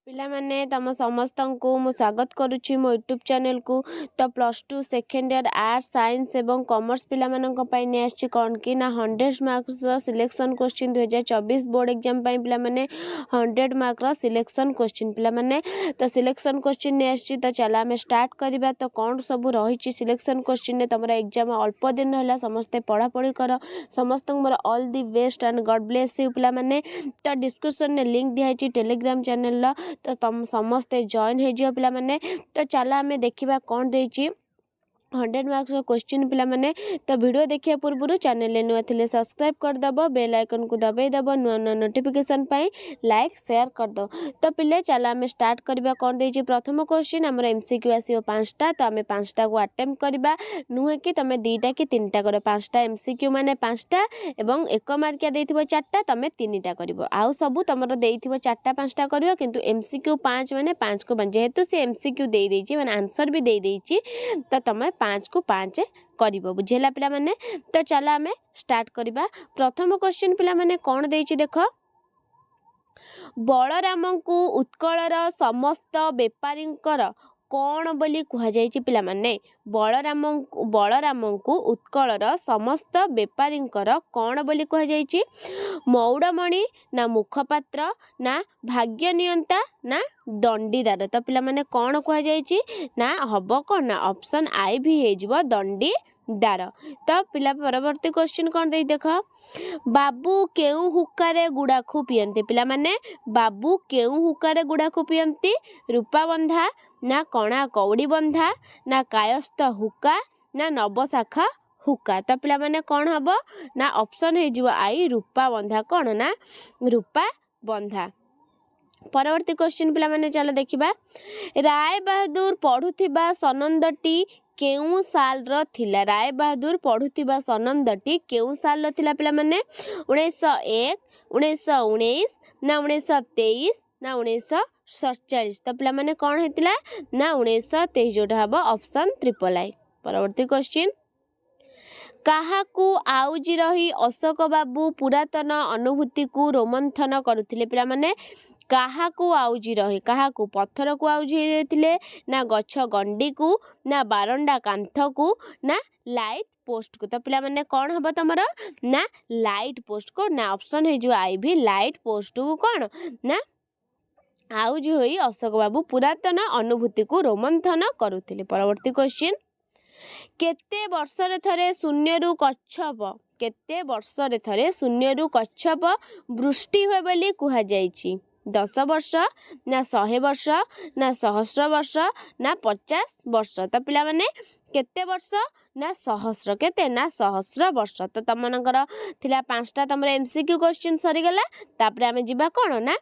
पिला माने तम समस्त को मु स्वागत करुच्ची मो यूट्यूब चैनल को। तो plus two second year arts science एवं कॉमर्स पिला मानन पई ने आछि कोन कि ना 100 marks selection question 2024 board exam पई पिला माने 100 मार्क रो सिलेक्शन क्वेश्चन पिला माने तो सिलेक्शन क्वेश्चन ने आछि। तो चला हमें स्टार्ट करबा। तो कोन सब रहिछि सिलेक्शन क्वेश्चन ने तमरा एग्जाम अल्प दिन होला समस्त पढ़ा पढ़ी कर समस्त मोर all the best and God bless you पिला माने। तो डिस्क्रिप्शन ने लिंक दिया है टेलीग्राम चैनल ला तो तुम समस्ते जॉइन हो पिला माने। तो चला आम देखा कौन देची 100 मार्क्स क्वेश्चन पिला माने। तो वीडियो देखिया पूर्व चैनल नुआ थे सब्सक्राइब करदब बेल आइकन को दबाई दब नुआ नुआ नोटिफिकेशन पाई लाइक शेयर करदो। तो पिले चला आम स्टार्ट करबा कौन देची प्रथम क्वेश्चन आमर एमसीक्यू आसीओ 5टा। तो आम 5टा को अटेम्प्ट करबा नुहे कि तुम 2टा कि 3टा कर 5टा एमसीक्यू माने 5टा एवं 1 मार्किया देइथिबो 4टा तुम 3टा करबो आउ सब तुमर देइथिबो 4टा 5टा करबो किंतु एमसीक्यू 5 माने 5 को 5 जेहेतु से एमसीक्यू देइ देइची माने आंसर भी देइ देइची तो तुम 5 को 5 करिवो बुझेला पिला माने। तो चला आमे स्टार्ट करिबा प्रथम क्वेश्चन पिला माने कोन देइची देखो बलराम को उत्कलर समस्त बेपारींकर कौन बोली कह जाइछि पिला माने बलराम को उत्कलर समस्त बेपारींकर कौन बोली कह जाइछि मौड़मणि ना मुखपात्र ना भाग्यनियंता ना दंडीदार। तो पिला माने कौन कह जाइछि ना हबो कौन ना ऑप्शन आई भी हे जिवो दंडीदार। तो पिला परवर्ती क्वेश्चन कौन दे देख बाबू केउ हुक्कारे गुड़ाखु पियंती पिला माने बाबू केउ हुक्कारे गुड़ाखु पियंती रूपाबंधा ना कणा कौड़ी बंधा ना कायस्थ हुक्का ना नवशाखा हुक्का। तो पिला माने कौन हबो ना ऑप्शन हे जिवो आई रूपा बंधा कौन ना रूपा बंधा। परवर्ती क्वेश्चन पिला माने चलो देखिबा राय बहादुर पढ़ुथिबा सनंदटी केउ साल रो थिला राय बहादुर पढ़ुथिबा सनंदटी केउ साल रो थिला पिला माने 1901 1919 ना 1923 ना 1947। तो पिला माने कौन हेतिला ना 1923 जोटा हबो ऑप्शन ट्रिपल आई। परवर्ती क्वेश्चन काहाकू आउजी रही अशोक बाबू पुरातन अनुभूति को रोमंथन करुथिले पिला माने काहाकू आउजी रही काहाकू पत्थर को आउजी देथिले ना गछ गंडी को ना बारंडा कांथ को ना लाइट पोस्ट को। तो पिला माने कौन हबो तमर ना लाइट पोस्ट को ना ऑप्शन हे जो आई भी लाइट पोस्ट को कौन ना आउजी होई अशोक बाबू पुरातन अनुभूति को रोमंथन करुथिले। परवर्ती क्वेश्चन केते वर्षरे थरे शून्यरु कच्छप केते वर्षरे थरे शून्यरु कच्छप वृष्टि होय बोली कहा जायछि 10 वर्ष ना 100 वर्ष ना 1000 वर्ष ना 50 वर्ष। तो पिला माने केते वर्ष ना सहस्र केते ना 1000 वर्ष। तो तमनकर थिला 5टा तमरे एमसीक्यू क्वेश्चन सरी गला तापरे आमे जिबा कोन ना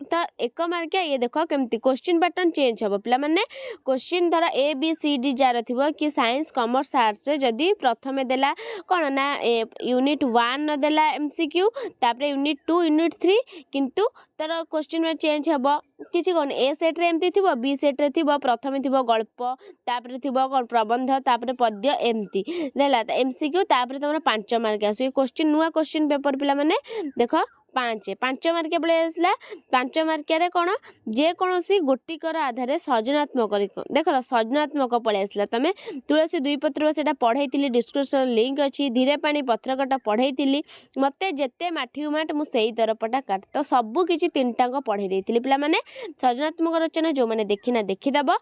तो 1 मार्किया ये देखो केमती क्वेश्चन पैटर्न चेंज हम पिला माने क्वेश्चन धर ए बी सी डी जार थिबो कि साइंस कॉमर्स आर्ट्स जदि प्रथमे देला कोन ना यूनिट 1 देला एमसीक्यू तापरे यूनिट 2 यूनिट 3 किंतु तर क्वेश्चन में चेंज हबो किछि कोन ए सेट रे एमती थिबो बी सेट रे थिबो प्रथमे थिबो गल्प तापरे थिबो कोन प्रबंध तापरे पद्य एमती देला एमसीक्यू तापरे तमरा 5 मार्क आसो ये क्वेश्चन नुवा क्वेश्चन पेपर पिला माने देखो 5 मार्किया पळे आसला 5 मार्किया रे कोन जे कोनोसी गोटिकर आधारे सृजनात्मक देख सृजनात्मक पळे आसला तमे तुलसी दुई पत्र सेटा पढैतिली डिस्क्रिप्शन लिंक अछि धीरे पानी पत्रकटा पढैतिली मते जेते माठिउ माट मु सेही तरपटा काट तो सब किछि तीनटा को पढै देतिली पिला माने सृजनात्मक रचना जो माने देखिना देखि दबो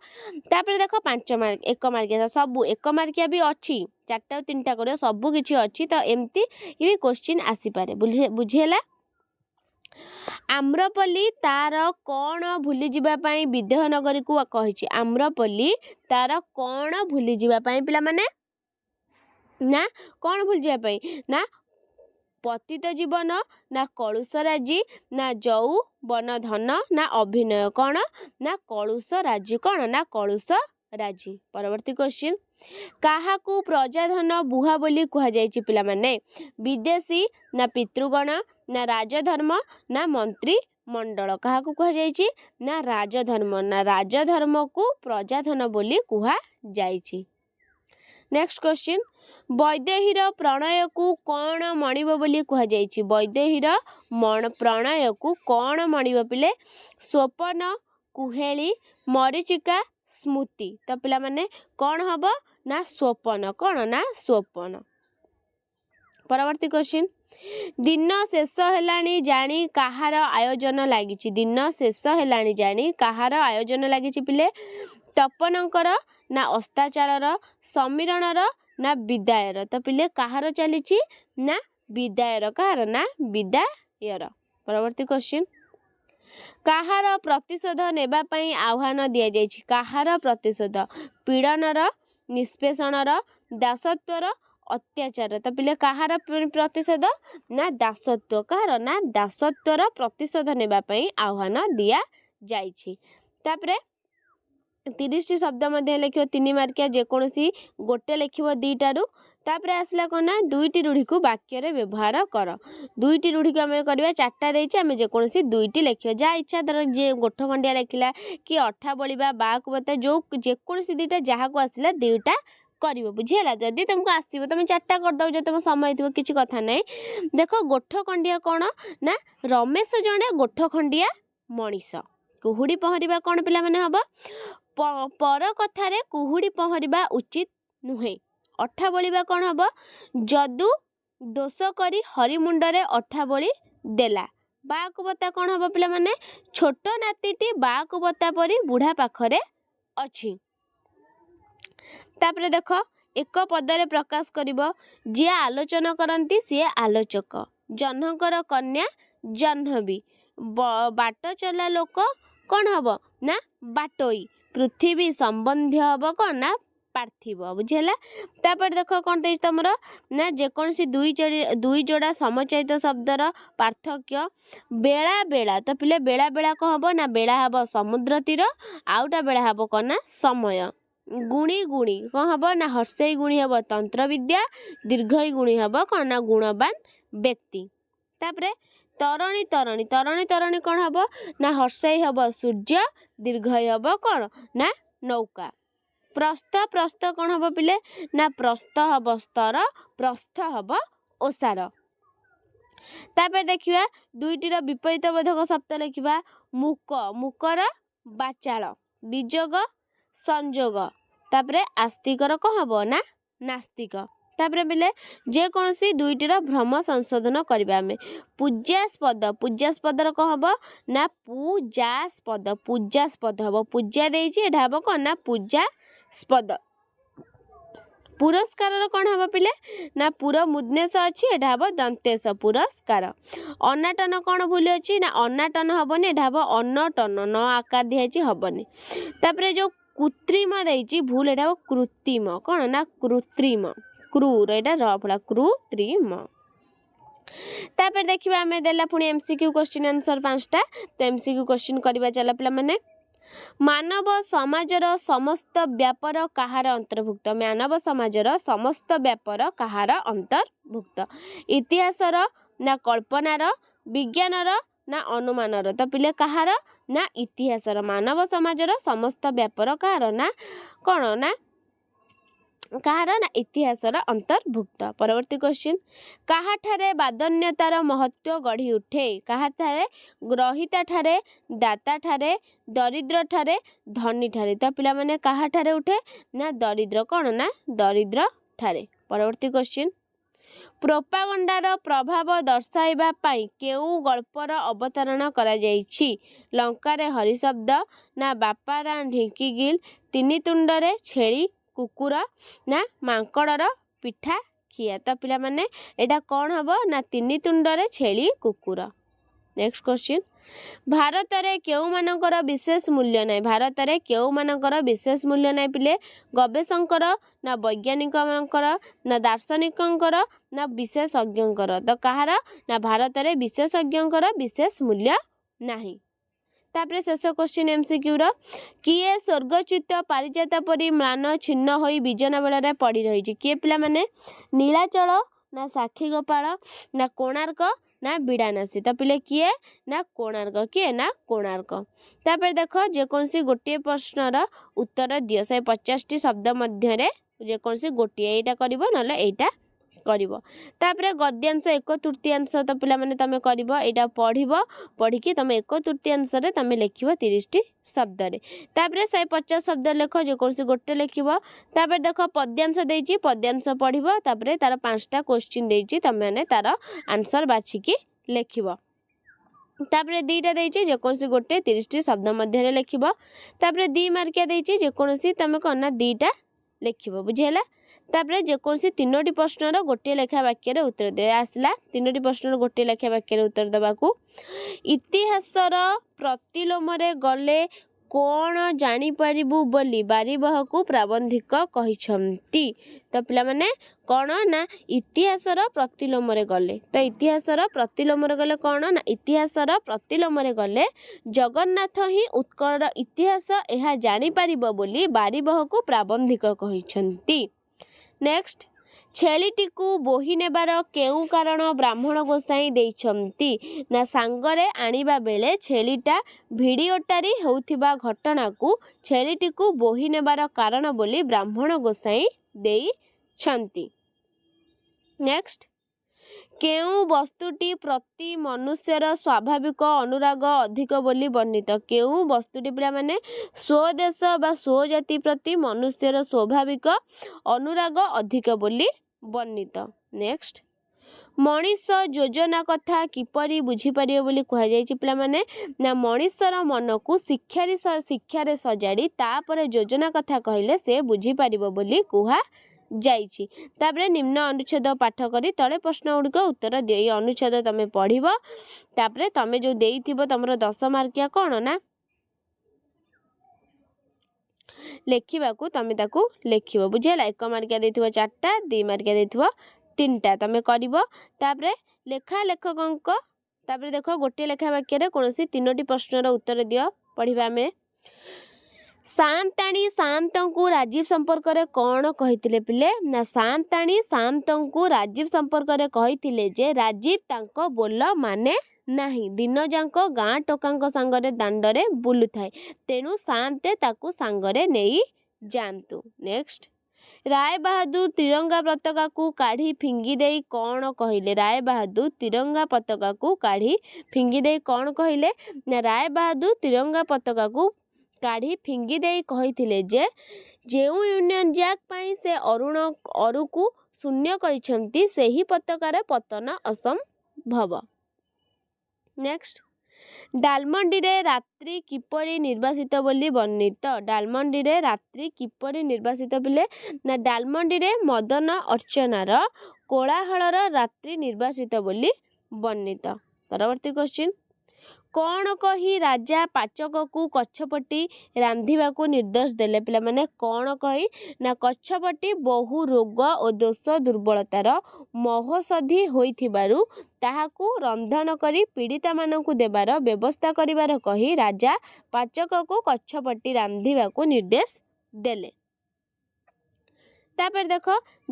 तापर देखो 5 मार्क 1 मार्किया सब 1 मार्किया भी अछि 4टा 3टा करियो सब किछि अछि तो एम्ति ये क्वेश्चन आसी पारे बुझियला। आम्रपल्ली तार कौन भूली जीवा पाई विद्यानगरी को कहिछि आम्रपल्ली तार कौन भूली जीवा पाई पिला माने ना कौन भूली जीवा पाई ना पतित जीवन ना कलुषराजी ना जौ बन धन ना अभिनय कौन ना कलुषराजी कौन ना कलुषराजी। परवर्ती क्वेश्चन काहाकू प्रजाधन बुहा बोली कह जायछि पिला माने विदेशी ना पितृगण ना राजधर्म ना मंत्री मंडल काहाकू कह जायछि ना राजधर्म को प्रजाधन बोली कह जायछि। नेक्स्ट क्वेश्चन ବୈଦେହୀର ପ୍ରଣୟକୁ କ'ଣ ମଣିବ ବୋଲି କୁହାଯାଇଛି? ବୈଦେହୀର ପ୍ରଣୟକୁ କ'ଣ ମଣିବ ପିଲେ? ସ୍ୱପନ, କୁହେଳି, ମରୀଚିକା, ସ୍ମୃତି। ତ ପିଲାମାନେ କ'ଣ ହବ ନା ସ୍ୱପନ। କ'ଣ ନା ସ୍ୱପନ। ପରବର୍ତ୍ତୀ କ୍ୱେଶ୍ଚିନ୍, ଦିନ ଶେଷ ହେଲାଣି ଜାଣି କାହାର ଆୟୋଜନ ଲାଗିଛି? ଦିନ ଶେଷ ହେଲାଣି ଜାଣି କାହାର ଆୟୋଜନ ଲାଗିଛି ପିଲେ? ତପନଙ୍କର ନା ଅସ୍ତାଚାରର, ସମୀରଣର ନା ବିଦାୟର? ତ ପିଲେ କାହାର ଚାଲିଛି ନା ବିଦାୟର। କାହାର ନା ବିଦାୟର। ପରବର୍ତ୍ତୀ କ୍ୱେଶ୍ଚିନ୍, କାହାର ପ୍ରତିଶୋଧ ନେବା ପାଇଁ ଆହ୍ୱାନ ଦିଆଯାଇଛି? କାହାର ପ୍ରତିଶୋଧ? ପୀଡ଼ନର, ନିଷ୍ପେଷଣର, ଦାସତ୍ୱର, ଅତ୍ୟାଚାର। ତ ପିଲେ କାହାର ପ୍ରତିଶୋଧ ନା ଦାସତ୍ୱ। କାହାର ନା ଦାସତ୍ୱର ପ୍ରତିଶୋଧ ନେବା ପାଇଁ ଆହ୍ୱାନ ଦିଆଯାଇଛି। ତାପରେ 30ଟି ଶବ୍ଦ ମଧ୍ୟ ଲେଖିବ 3 ମାର୍କିଆ, ଯେକୌଣସି ଗୋଟେ ଲେଖିବ 2ଟାରୁ। ତାପରେ ଆସିଲା କ'ଣ ନା 2ଟି ରୂଢ଼ିକୁ ବାକ୍ୟରେ ବ୍ୟବହାର କର। 2ଟି ରୂଢ଼ିକୁ ଆମେ କରିବା 4ଟା ଦେଇଛି, ଆମେ ଯେକୌଣସି 2ଟି ଲେଖିବା। ଯାହା ଇଚ୍ଛା, ଧର ଯିଏ ଗୋଠ ଖଣ୍ଡିଆ ଲେଖିଲା କି ଅଠା ବଳିବା, ବାଆକୁ ବତା, ଯେକୌଣସି 2ଟା ଯାହାକୁ ଆସିଲା 2ଟା କରିବ। ବୁଝିହେଲା? ଯଦି ତୁମକୁ ଆସିବ ତୁମେ 4ଟା କରିଦେବ, ଯଦି ତୁମ ସମୟ ଥିବ, କିଛି କଥା ନାହିଁ। ଦେଖ ଗୋଠ ଖଣ୍ଡିଆ କ'ଣ ନା ରମେଶ ଜଣେ ଗୋଠ ଖଣ୍ଡିଆ ମଣିଷ। କୁହୁଡ଼ି ପହଁରିବା କ'ଣ ପିଲାମାନେ ହବ? ପର କଥାରେ କୁହୁଡ଼ି ପହଁରିବା ଉଚିତ ନୁହେଁ। ଅଠା ବଳିବା କ'ଣ ହବ? ଯଦୁ ଦୋଷ କରି ହରି ମୁଣ୍ଡରେ ଅଠା ବଳି ଦେଲା। ବାଆକୁ ବତା କ'ଣ ହବ ପିଲାମାନେ? ଛୋଟ ନାତିଟି ବାଆକୁ ବତା ପରି ବୁଢ଼ା ପାଖରେ ଅଛି। ତାପରେ ଦେଖ ଏକ ପଦରେ ପ୍ରକାଶ କରିବ। ଯିଏ ଆଲୋଚନା କରନ୍ତି ସିଏ ଆଲୋଚକ। ଜହ୍ନଙ୍କର କନ୍ୟା ଜହ୍ନବୀ। ବାଟ ଚଲା ଲୋକ କ'ଣ ହବ ନା ବାଟୋଇ। ପୃଥିବୀ ସମ୍ବନ୍ଧୀୟ ହବ କ'ଣ ନା ପାର୍ଥିବ। ବୁଝିହେଲା? ତାପରେ ଦେଖ କ'ଣ ଦେଇଛି ତମର ନା ଯେକୌଣସି ଦୁଇ ଯୋଡ଼ା ସମଚୟିତ ଶବ୍ଦର ପାର୍ଥକ୍ୟ। ବେଳା ବେଳା। ତ ପିଲେ ବେଳା ବେଳା କ'ଣ ହବ ନା ବେଳା ହବ ସମୁଦ୍ର ତୀର, ଆଉଟା ବେଳା ହବ କ'ଣ ନା ସମୟ। ଗୁଣି ଗୁଣି କ'ଣ ହବ ନା ହର୍ଷେଇ ଗୁଣି ହବ ତନ୍ତ୍ରବିଦ୍ୟା, ଦୀର୍ଘଇ ଗୁଣି ହବ କ'ଣ ନା ଗୁଣବାନ ବ୍ୟକ୍ତି। ତାପରେ ତରଣୀ ତରଣୀ। ତରଣୀ ତରଣୀ କ'ଣ ହବ ନା ହର୍ଷେଇ ହବ ସୂର୍ଯ୍ୟ, ଦୀର୍ଘଇ ହବ କ'ଣ ନା ନୌକା। ପ୍ରସ୍ଥ ପ୍ରସ୍ଥ କ'ଣ ହବ ପିଲେ ନା ପ୍ରସ୍ଥ ହବ ସ୍ତର, ପ୍ରସ୍ଥ ହବ ଓସାର। ତାପରେ ଦେଖିବା 2ଟିର ବିପରୀତ ବୋଧକ ଶବ୍ଦ ଲେଖିବା। ମୁକ, ମୁକର ବାଚାଳ, ବିଯୋଗ ସଂଯୋଗ। ତାପରେ ଆସ୍ତିକର କ'ଣ ହବ ନା ନାସ୍ତିକ। ତାପରେ ପିଲେ ଯେକୌଣସି 2ଟିର ଭ୍ରମ ସଂଶୋଧନ କରିବା ଆମେ। ପୂଜାସ୍ପଦ। ପୂଜାସ୍ପଦର କ'ଣ ହବ ନା ପୂଜାସ୍ପଦ। ପୂଜାସ୍ପଦ ହବ। ପୂଜା ଦେଇଛି, ଏଇଟା ହବ କ'ଣ ନା ପୂଜାସ୍ପଦ। ପୁରସ୍କାରର କ'ଣ ହବ ପିଲେ ନା ପୁର ମୁଦ୍ନେଶ ଅଛି, ଏଇଟା ହବ ଦନ୍ତେଶ ପୁରସ୍କାର। ଅନାଟନ କ'ଣ ଭୁଲ ଅଛି ନା ଅନାଟନ ହବନି, ଏଇଟା ହବ ଅନଟନ। ନ ଆକାର ଦିଆହେଇଛି ହବନି। ତାପରେ ଯୋଉ କୃତ୍ରିମ ଦେଇଛି ଭୁଲ, ଏଇଟା ହବ କୃତ୍ରିମ। କ'ଣ ନା କୃତ୍ରିମ। କ୍ରୁର, ଏଇଟା ର ଫଳା କୃତ୍ରିମ। ତାପରେ ଦେଖିବା ଆମେ ଦେଲା ପୁଣି MCQ କ୍ୱେଶ୍ଚିନ୍ ଆନ୍ସର 5ଟା। ତ MCQ କ୍ୱେଶ୍ଚିନ୍ କରିବା ଚାଲ ପିଲାମାନେ। ମାନବ ସମାଜର ସମସ୍ତ ବ୍ୟାପାର କାହାର ଅନ୍ତର୍ଭୁକ୍ତ? ମାନବ ସମାଜର ସମସ୍ତ ବ୍ୟାପାର କାହାର ଅନ୍ତର୍ଭୁକ୍ତ? ଇତିହାସର ନା କଳ୍ପନାର, ବିଜ୍ଞାନର ନା ଅନୁମାନର? ତ ପିଲେ କାହାର ନା ଇତିହାସର। ମାନବ ସମାଜର ସମସ୍ତ ବ୍ୟାପାର କାହାର ନା କ'ଣ ନା କାହାର ନା ଇତିହାସର ଅନ୍ତର୍ଭୁକ୍ତ। ପରବର୍ତ୍ତୀ କ୍ୱେଶ୍ଚିନ୍, କାହାଠାରେ ବାଦନ୍ୟତାର ମହତ୍ଵ ଗଢ଼ି ଉଠେ? କାହାଠାରେ? ଗ୍ରହିତାଠାରେ, ଦାତାଠାରେ, ଦରିଦ୍ରଠାରେ, ଧନୀଠାରେ। ତ ପିଲାମାନେ କାହାଠାରେ ଉଠେ ନା ଦରିଦ୍ର। କ'ଣ ନା ଦରିଦ୍ର ଠାରେ। ପରବର୍ତ୍ତୀ କ୍ୱେଶ୍ଚିନ୍, ପ୍ରୋପାଗଣ୍ଡାର ପ୍ରଭାବ ଦର୍ଶାଇବା ପାଇଁ କେଉଁ ଗଳ୍ପର ଅବତାରଣ କରାଯାଇଛି? ଲଙ୍କାରେ ହରିଶବ୍ଦ ନା ବାପାରା ଢିଙ୍କିଗିଲ, ତିନି ତୁଣ୍ଡରେ ଛେଳି କୁକୁର ନା ମାଙ୍କଡ଼ର ପିଠା ଖିଆ। ତ ପିଲାମାନେ ଏଇଟା କ'ଣ ହବ ନା ତିନି ତୁଣ୍ଡରେ ଛେଳି କୁକୁର। ନେକ୍ସଟ କ୍ୱେଶ୍ଚିନ୍, ଭାରତରେ କେଉଁମାନଙ୍କର ବିଶେଷ ମୂଲ୍ୟ ନାହିଁ? ଭାରତରେ କେଉଁମାନଙ୍କର ବିଶେଷ ମୂଲ୍ୟ ନାହିଁ ପିଲେ? ଗବେଷକଙ୍କର ନା ବୈଜ୍ଞାନିକମାନଙ୍କର ନା ଦାର୍ଶନିକଙ୍କର ନା ବିଶେଷଜ୍ଞଙ୍କର? ତ କାହାର ନା ଭାରତରେ ବିଶେଷଜ୍ଞଙ୍କର ବିଶେଷ ମୂଲ୍ୟ ନାହିଁ। ତାପରେ ଶେଷ କ୍ୱେଶ୍ଚିନ୍ MCQର, କିଏ ସ୍ୱର୍ଗଚ୍ୟୁତ ପାରିଜାତ ପରି ମ୍ଳାନ ଛିନ୍ନ ହୋଇ ବିଜନ ବେଳରେ ପଡ଼ି ରହିଛି? କିଏ ପିଲାମାନେ? ନୀଳାଚଳ ନା ସାକ୍ଷୀଗୋପାଳ ନା କୋଣାର୍କ ନା ବିଡ଼ାନାସୀ? ତ ପିଲେ କିଏ ନା କୋଣାର୍କ। କିଏ ନା କୋଣାର୍କ। ତାପରେ ଦେଖ ଯେକୌଣସି ଗୋଟିଏ ପ୍ରଶ୍ନର ଉତ୍ତର ଦିଅ। 150ଟି ଶବ୍ଦ ମଧ୍ୟରେ ଯେକୌଣସି ଗୋଟିଏ ଏଇଟା କରିବ ନହେଲେ ଏଇଟା କରିବ। ତାପରେ ଗଦ୍यांश 1/3 ତ ପିଲାମାନେ ତମେ କରିବ ଏଇଟା ପଢ଼ିବ ପଢ଼ିକି ତମେ 1/3 ତମେ ଲେଖିବ 30ଟି ଶବ୍ଦରେ। ତାପରେ 150 ଶବ୍ଦ ଲେଖ ଯେକୌଣସି ଗୋଟେ ଲେଖିବ। ତାପରେ ଦେଖ ପଦ୍यांश ଦେଇଛି ପଦ୍यांଶ ପଢ଼ିବ ତାପରେ ତାର 5ଟା କ୍ୱେଶ୍ଚିନ୍ ଦେଇଛି ତମେ ତାର ଆନ୍ସର ବାଛିକି ଲେଖିବ। ତାପରେ 2ଟା ଦେଇଛି ଯେକୌଣସି ଗୋଟେ 30ଟି ଶବ୍ଦ ମଧ୍ୟରେ ଲେଖିବ। ତାପରେ 2 ମାର୍କିଆ ଦେଇଛି ଯେକୌଣସି ତମେ କ'ଣ ନା 2ଟା ଲେଖିବ ବୁଝିହେଲା। ତାପରେ ଯେକୌଣସି 3ଟି ପ୍ରଶ୍ନର ଗୋଟିଏ ଲେଖା ବାକ୍ୟରେ ଉତ୍ତର ଦିଅ ଆସିଲା 3ଟି ପ୍ରଶ୍ନର ଗୋଟିଏ ଲେଖା ବାକ୍ୟରେ ଉତ୍ତର ଦେବାକୁ। ଇତିହାସର ପ୍ରତିଲୋମରେ ଗଲେ କ'ଣ ଜାଣିପାରିବୁ ବୋଲି ବାରିବହକୁ ପ୍ରାବନ୍ଧିକ କହିଛନ୍ତି। ତ ପିଲାମାନେ କ'ଣ ନା ଇତିହାସର ପ୍ରତିଲୋମରେ ଗଲେ ତ ଇତିହାସର ପ୍ରତିଲୋମରେ ଗଲେ କ'ଣ ନା ଇତିହାସର ପ୍ରତିଲୋମରେ ଗଲେ ଜଗନ୍ନାଥ ହିଁ ଉତ୍କଳର ଇତିହାସ ଏହା ଜାଣିପାରିବ ବୋଲି ବାରିବହକୁ ପ୍ରାବନ୍ଧିକ କହିଛନ୍ତି। ନେକ୍ସଟ ଛେଳିଟିକୁ ବୋହି ନେବାର କେଉଁ କାରଣ ବ୍ରାହ୍ମଣ ଗୋସାଇଁ ଦେଇଛନ୍ତି ନା ସାଙ୍ଗରେ ଆଣିବା ବେଳେ ଛେଳିଟା ଭିଡ଼ିଓଟାରି ହେଉଥିବା ଘଟଣାକୁ ଛେଳିଟିକୁ ବୋହି ନେବାର କାରଣ ବୋଲି ବ୍ରାହ୍ମଣ ଗୋସାଇଁ ଦେଇଛନ୍ତି। ନେକ୍ସଟ କେଉଁ ବସ୍ତୁଟି ପ୍ରତି ମନୁଷ୍ୟର ସ୍ୱାଭାବିକ ଅନୁରାଗ ଅଧିକ ବୋଲି ବର୍ଣ୍ଣିତ। କେଉଁ ବସ୍ତୁଟି ପିଲାମାନେ ସ୍ୱଦେଶ ବା ସ୍ୱଜାତି ପ୍ରତି ମନୁଷ୍ୟର ସ୍ୱାଭାବିକ ଅନୁରାଗ ଅଧିକ ବୋଲି ବର୍ଣ୍ଣିତ। ନେକ୍ସଟ ମଣିଷ ଯୋଜନା କଥା କିପରି ବୁଝିପାରିବ ବୋଲି କୁହାଯାଇଛି ପିଲାମାନେ ନା ମଣିଷର ମନକୁ ଶିକ୍ଷାରେ ସଜାଡ଼ି ତାପରେ ଯୋଜନା କଥା କହିଲେ ସେ ବୁଝିପାରିବ ବୋଲି କୁହାଯାଇଛି। ତାପରେ ନିମ୍ନ ଅନୁଚ୍ଛେଦ ପାଠ କରି ତଳେ ପ୍ରଶ୍ନ ଗୁଡ଼ିକ ଉତ୍ତର ଦିଅ। ଏଇ ଅନୁଚ୍ଛେଦ ତମେ ପଢ଼ିବ ତାପରେ ତମେ ଯେଉଁ ଦେଇଥିବ ତମର 10 ମାର୍କିଆ କ'ଣ ନା ଲେଖିବାକୁ ତମେ ତାକୁ ଲେଖିବ ବୁଝିହେଲା। 1 ମାର୍କିଆ ଦେଇଥିବ 4ଟା 2 ମାର୍କିଆ ଦେଇଥିବ 3ଟା ତମେ କରିବ। ତାପରେ ଲେଖକଙ୍କ ତାପରେ ଦେଖ ଗୋଟିଏ ଲେଖା ବାକ୍ୟରେ କୌଣସି 3ଟି ପ୍ରଶ୍ନର ଉତ୍ତର ଦିଅ ପଢ଼ିବା ଆମେ। ସାଆନ୍ତାଣୀ ସାଆନ୍ତଙ୍କୁ ରାଜୀବ ସମ୍ପର୍କରେ କ'ଣ କହିଥିଲେ ପିଲେ ନା ସାଆନ୍ତାଣୀ ସାଆନ୍ତଙ୍କୁ ରାଜୀବ ସମ୍ପର୍କରେ କହିଥିଲେ ଯେ ରାଜୀବ ତାଙ୍କ ବୋଲ ମାନେ ନାହିଁ ଦିନଯାକ ଗାଁ ଟୋକାଙ୍କ ସାଙ୍ଗରେ ଦାଣ୍ଡରେ ବୁଲୁଥାଏ ତେଣୁ ସାଆନ୍ତେ ତାକୁ ସାଙ୍ଗରେ ନେଇ ଯାଆନ୍ତୁ। ନେକ୍ସଟ ରାୟବାହାଦୁର ତ୍ରିରଙ୍ଗା ପତାକାକୁ କାଢ଼ି ଫିଙ୍ଗି ଦେଇ କ'ଣ କହିଲେ। ରାୟବାହାଦୁର ତ୍ରିରଙ୍ଗା ପତାକାକୁ କାଢ଼ି ଫିଙ୍ଗି ଦେଇ କ'ଣ କହିଲେ ନା ରାୟବାହାଦୁର ତ୍ରିରଙ୍ଗା ପତାକାକୁ କାଢ଼ି ଫିଙ୍ଗି ଦେଇ କହିଥିଲେ ଯେ ଯେଉଁ ୟୁନିୟନ ଜ୍ୟାକ୍ ପାଇଁ ସେ ଅରୁକୁ ଶୂନ୍ୟ କରିଛନ୍ତି ସେହି ପତାକାର ପତନ ଅସମ୍ଭବ। ନେକ୍ସଟ ଡାଲମଣ୍ଡିରେ ରାତ୍ରି କିପରି ନିର୍ବାସିତ ବୋଲି ବର୍ଣ୍ଣିତ। ଡାଲମଣ୍ଡିରେ ରାତ୍ରି କିପରି ନିର୍ବାସିତ ପିଲେ ନା ଡାଲମଣ୍ଡିରେ ମଦନ ଅର୍ଚ୍ଚନାର କୋଳାହଳର ରାତ୍ରି ନିର୍ବାସିତ ବୋଲି ବର୍ଣ୍ଣିତ। ପରବର୍ତ୍ତୀ କ୍ୱେଶ୍ଚିନ୍ କ'ଣ କହି ରାଜା ପାଚକକୁ କଚ୍ଛପଟି ରାନ୍ଧିବାକୁ ନିର୍ଦ୍ଦେଶ ଦେଲେ। ପିଲାମାନେ କ'ଣ କହି ନା କଚ୍ଛପଟି ବହୁ ରୋଗ ଓ ଦୋଷ ଦୁର୍ବଳତାର ମହୋଷଧି ହୋଇଥିବାରୁ ତାହାକୁ ରନ୍ଧନ କରି ପୀଡ଼ିତମାନଙ୍କୁ ଦେବାର ବ୍ୟବସ୍ଥା କରିବାର କହି ରାଜା ପାଚକକୁ କଚ୍ଛପଟି ରାନ୍ଧିବାକୁ ନିର୍ଦ୍ଦେଶ ଦେଲେ। ତାପରେ ଦେଖ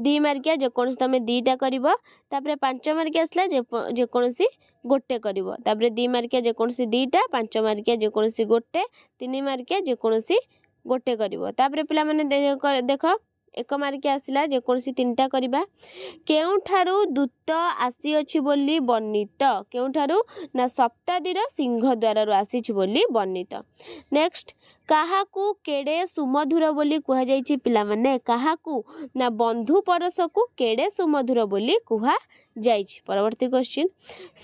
2 ମାର୍କିଆ ଯେକୌଣସି ତମେ 2ଟା କରିବ। ତାପରେ 5 ମାର୍କିଆ ଆସିଲା ଯେକୌଣସି ଗୋଟେ କରିବ। ତାପରେ 2 ମାର୍କିଆ ଯେକୌଣସି 2ଟା 5 ମାର୍କିଆ ଯେକୌଣସି ଗୋଟେ 3 ମାର୍କିଆ ଯେକୌଣସି ଗୋଟେ କରିବ। ତାପରେ ପିଲାମାନେ ଦେଖ 1 ମାର୍କିଆ ଆସିଲା ଯେକୌଣସି 3ଟା କରିବା। କେଉଁଠାରୁ ଦୂତ ଆସିଅଛି ବୋଲି ବର୍ଣ୍ଣିତ। କେଉଁଠାରୁ ନା ସପ୍ତାଦିର ସିଂହଦ୍ୱାରରୁ ଆସିଛି ବୋଲି ବର୍ଣ୍ଣିତ। ନେକ୍ସଟ କାହାକୁ କେଡ଼େ ସୁମଧୁର ବୋଲି କୁହାଯାଇଛି ପିଲାମାନେ କାହାକୁ ନା ବନ୍ଧୁ ପରଶକୁ କେଡ଼େ ସୁମଧୁର ବୋଲି କୁହାଯାଇଛି। ପରବର୍ତ୍ତୀ କ୍ୱେଶ୍ଚିନ୍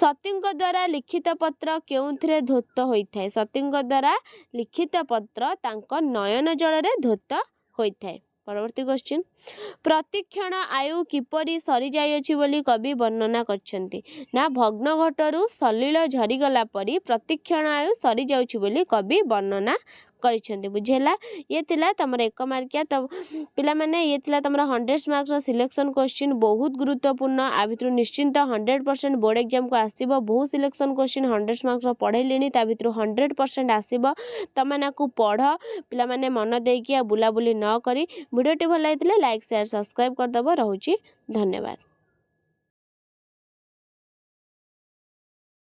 ସତୀଙ୍କ ଦ୍ୱାରା ଲିଖିତ ପତ୍ର କେଉଁଥିରେ ଧୌତ ହୋଇଥାଏ। ସତୀଙ୍କ ଦ୍ୱାରା ଲିଖିତ ପତ୍ର ତାଙ୍କ ନୟନ ଜଳରେ ଧୌତ ହୋଇଥାଏ। ପରବର୍ତ୍ତୀ କ୍ୱେଶ୍ଚିନ୍ ପ୍ରତିକ୍ଷଣ ଆୟୁ କିପରି ସରିଯାଇଅଛି ବୋଲି କବି ବର୍ଣ୍ଣନା କରିଛନ୍ତି ନା ଭଗ୍ନ ଘଟରୁ ସଲିଳ ଝରିଗଲା ପରି ପ୍ରତିକ୍ଷଣ ଆୟୁ ସରିଯାଉଛି ବୋଲି କବି ବର୍ଣ୍ଣନା କରିଛନ୍ତି ବୁଝିହେଲା। ଇଏ ଥିଲା ତମର 1 ମାର୍କିଆ। ତ ପିଲାମାନେ ଇଏ ଥିଲା ତମର 100 ମାର୍କର ସିଲେକ୍ସନ୍ କ୍ୱେଶ୍ଚିନ୍ ବହୁତ ଗୁରୁତ୍ୱପୂର୍ଣ୍ଣ। ଆ ଭିତରୁ ନିଶ୍ଚିନ୍ତ 100% ବୋର୍ଡ଼ ଏକ୍ଜାମକୁ ଆସିବ। ବହୁତ ସିଲେକ୍ସନ୍ କ୍ୱେଶ୍ଚିନ୍ 100 ମାର୍କର ପଢ଼େଇଲିଣି ତା ଭିତରୁ 100% ଆସିବ। ତମମାନଙ୍କୁ ପଢ଼ ପିଲାମାନେ ମନ ଦେଇକି ଆଉ ବୁଲାବୁଲି ନ କରି। ଭିଡ଼ିଓଟି ଭଲ ଲାଗିଥିଲେ ଲାଇକ୍ ସେୟାର ସବସ୍କ୍ରାଇବ୍ କରିଦେବ। ରହୁଛି ଧନ୍ୟବାଦ।